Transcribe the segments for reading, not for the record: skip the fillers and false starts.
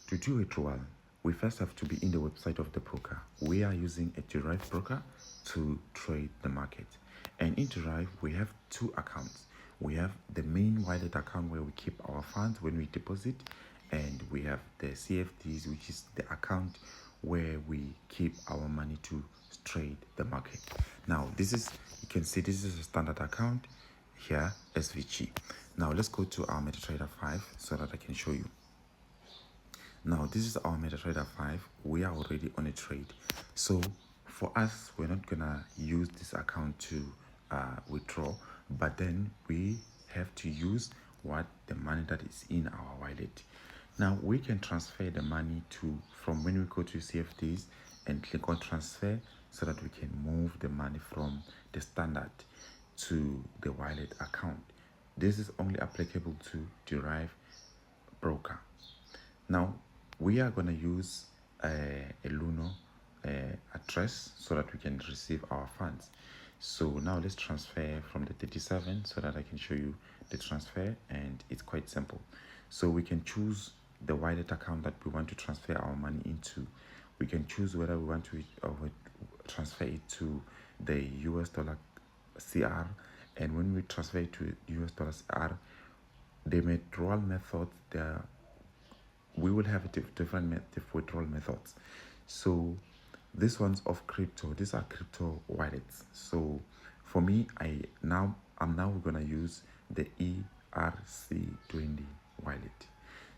To do withdrawal, we first have to be in the website of the broker. We are using a derived broker to trade the market. And in Derive, we have two accounts. We have the main wallet account where we keep our funds when we deposit, and we have the CFDs, which is the account where we keep our money to trade the market. Now, this is, you can see this is a standard account here, SVG. Now, let's go to our MetaTrader 5 so that I can show you. Now, this is our MetaTrader 5. We are already on a trade. So, for us, we're not going to use this account to withdraw, but then we have to use the money that is in our wallet. Now, we can transfer the money from when we go to CFDs and click on transfer so that we can move the money from the standard to the wallet account. This is only applicable to Derive broker. Now, we are going to use a Luno address so that we can receive our funds. So now let's transfer from the 37 so that I can show you the transfer, and it's quite simple. So we can choose the wallet account that we want to transfer our money into. We can choose whether we want to transfer it to the US dollar CR, and when we transfer it to US dollar CR, the withdrawal method, we will have different withdrawal methods. So this one's of crypto. These are crypto wallets. So for me, I'm now gonna use the ERC20 wallet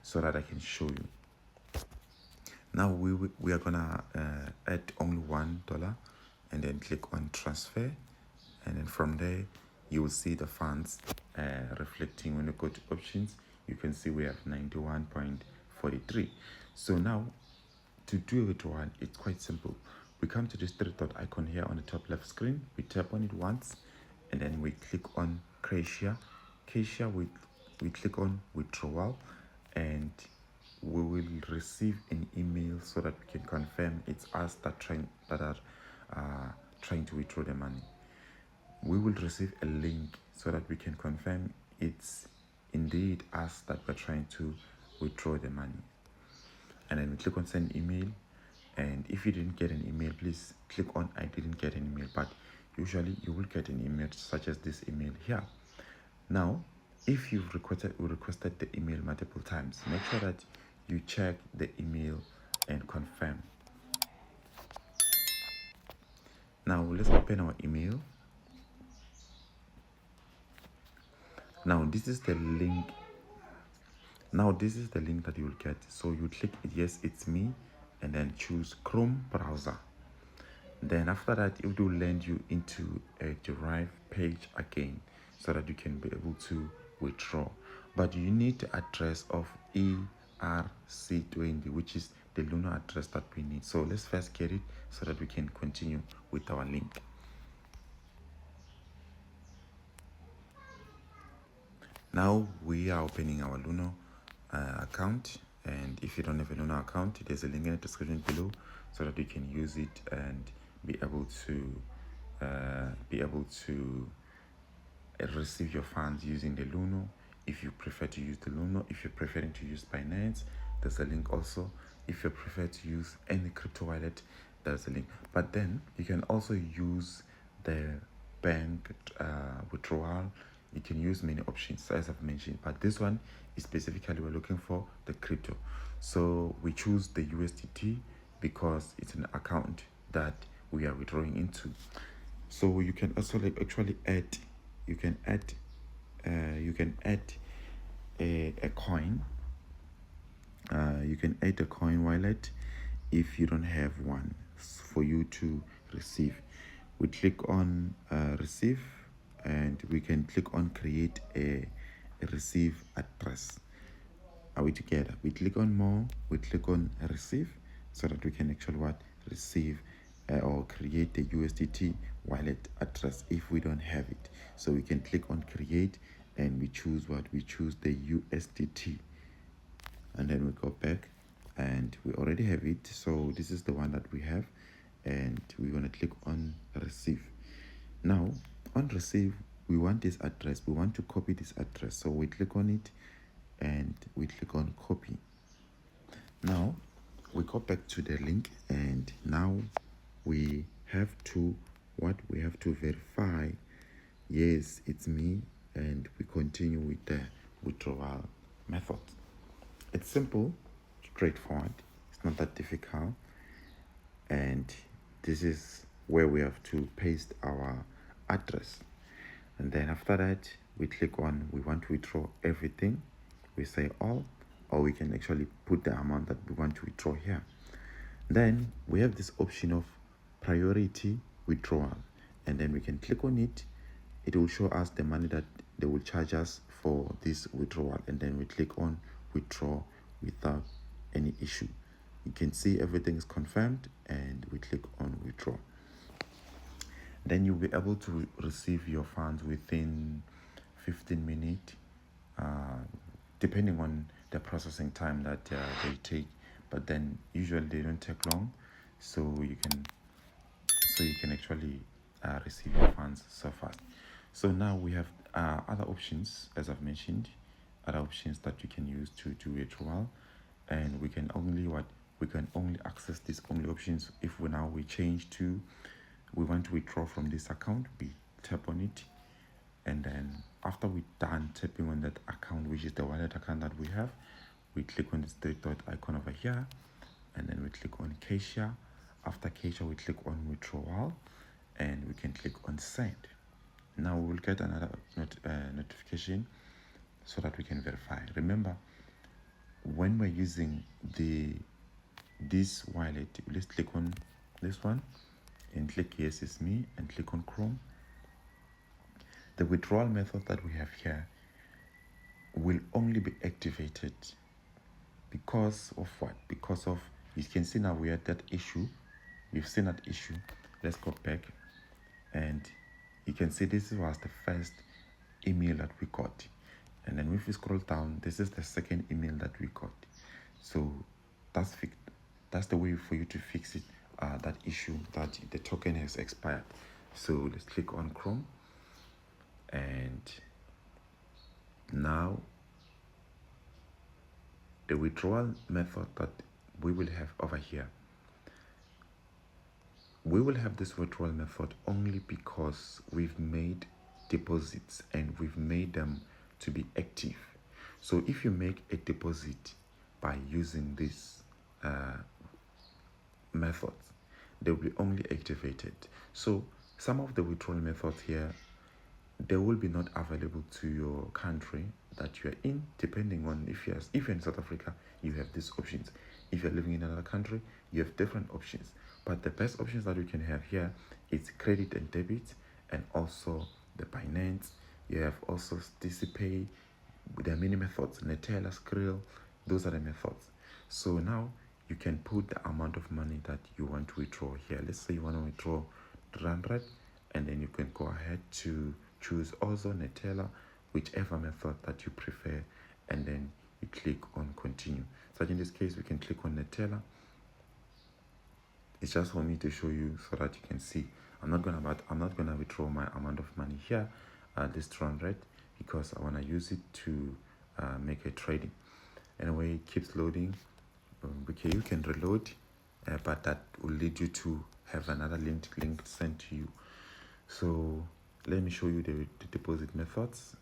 so that I can show you. Now we are gonna add only $1 and then click on transfer, and then from there you will see the funds reflecting. When you go to options, you can see we have 91.43. So now to do a withdrawal, it's quite simple. We come to this three dot icon here on the top left screen. We tap on it once, and then we click on Cashier. We click on withdrawal, and we will receive an email so that we can confirm it's us that are trying to withdraw the money. We will receive a link so that we can confirm it's indeed us that we're trying to withdraw the money. And then we click on send email, and if you didn't get an email, please click on I didn't get an email, but usually you will get an email such as this email here. Now, if you've requested the email multiple times, make sure that you check the email and confirm. Now let's open our email. Now this is the link. Now this is the link that you will get. So you click yes, it's me, and then choose Chrome browser. Then after that, it will land you into a Derive page again so that you can be able to withdraw. But you need the address of ERC20, which is the Luno address that we need. So let's first get it so that we can continue with our link. Now we are opening our Luno account, and if you don't have a Luno account, there's a link in the description below so that you can use it and be able to receive your funds using the Luno. If you prefer to use the Luno, if you're preferring to use Binance, there's a link also. If you prefer to use any crypto wallet, there's a link. But then you can also use the bank withdrawal. You can use many options as I've mentioned, but this one is specifically we're looking for the crypto. So we choose the USDT because it's an account that we are withdrawing into. So you can also actually add a coin. You can add a coin wallet if you don't have one for you to receive. We click on receive, and we can click on create a receive address. Are we together? We click on more, we click on receive so that we can actually receive or create the USDT wallet address if we don't have it. So we can click on create, and we choose the USDT, and then we go back, and we already have it. So this is the one that we have, and we're going to click on receive. Now on receive, we want this address, we want to copy this address, so we click on it and we click on copy. Now we go back to the link, and now we have to verify. Yes, it's me, and we continue with the withdrawal method. It's simple, straightforward, it's not that difficult, and this is where we have to paste our address. And then after that, we click on we want to withdraw everything. We say all, or we can actually put the amount that we want to withdraw here. Then we have this option of priority withdrawal, and then we can click on it. It will show us the money that they will charge us for this withdrawal, and then we click on withdraw without any issue. You can see everything is confirmed, and we click on withdraw. Then you'll be able to receive your funds within 15 minutes, depending on the processing time that they take. But then usually they don't take long, so you can actually receive your funds so fast. So now we have other options, as I've mentioned, other options that you can use to do withdrawal, and we can only access these only options if we change to we want to withdraw from this account. We tap on it, and then after we're done tapping on that account, which is the wallet account that we have, we click on this three dot icon over here, and then we click on cashier. After cashier, we click on withdrawal, and we can click on send. Now we will get another notification so that we can verify. Remember, when we're using this wallet, let's click on this one and click yes, it's me, and click on Chrome. The withdrawal method that we have here will only be activated because of what? Because of, you can see now we are at that issue. You've seen that issue. Let's go back, and you can see this was the first email that we got, and then if we scroll down, this is the second email that we got. So that's the way for you to fix it, that issue that the token has expired. So let's click on Chrome, and now the withdrawal method that we will have over here, we will have this withdrawal method only because we've made deposits and we've made them to be active. So if you make a deposit by using this method, they will be only activated. So some of the withdrawal methods here, they will be not available to your country that you are in, depending on if you're in South Africa, you have these options. If you're living in another country, you have different options. But the best options that you can have here is credit and debit, and also the Binance. You have also DCPay. There are many methods, Netella, Skrill, those are the methods. So now you can put the amount of money that you want to withdraw here. Let's say you want to withdraw 300, and then you can go ahead to choose also Netella, whichever method that you prefer, and then you click on continue. So in this case, we can click on Netella. It's just for me to show you so that you can see. I'm not gonna withdraw my amount of money here, this 200, because I wanna use it to make a trading. Anyway, it keeps loading. Okay, you can reload, but that will lead you to have another link sent to you. So let me show you the deposit methods.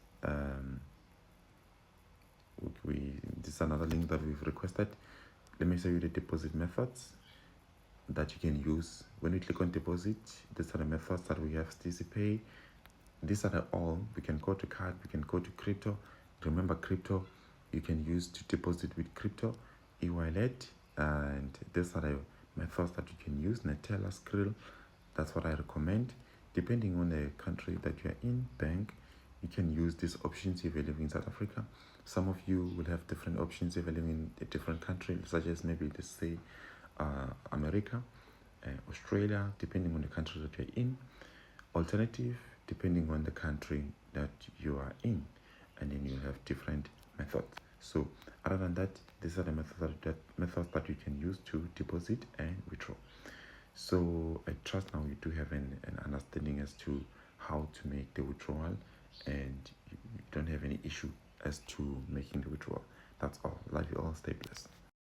This is another link that we've requested. Let me show you the deposit methods that you can use. When we click on deposit, these are the methods that we have. DCPay, these are the all. We can go to card, we can go to crypto. Remember, crypto you can use to deposit with crypto, e-wallet, and these are the methods that you can use. Netella, Skrill, that's what I recommend. Depending on the country that you are in, bank, you can use these options if you're living in South Africa. Some of you will have different options if you're living in a different country, such as maybe let's say America, Australia, depending on the country that you're in. Alternative, depending on the country that you are in, and then you have different methods. So other than that, these are the methods that you can use to deposit and withdraw. So I trust now you do have an understanding as to how to make the withdrawal, and you don't have any issue as to making the withdrawal. That's all. Love you all. Stay blessed.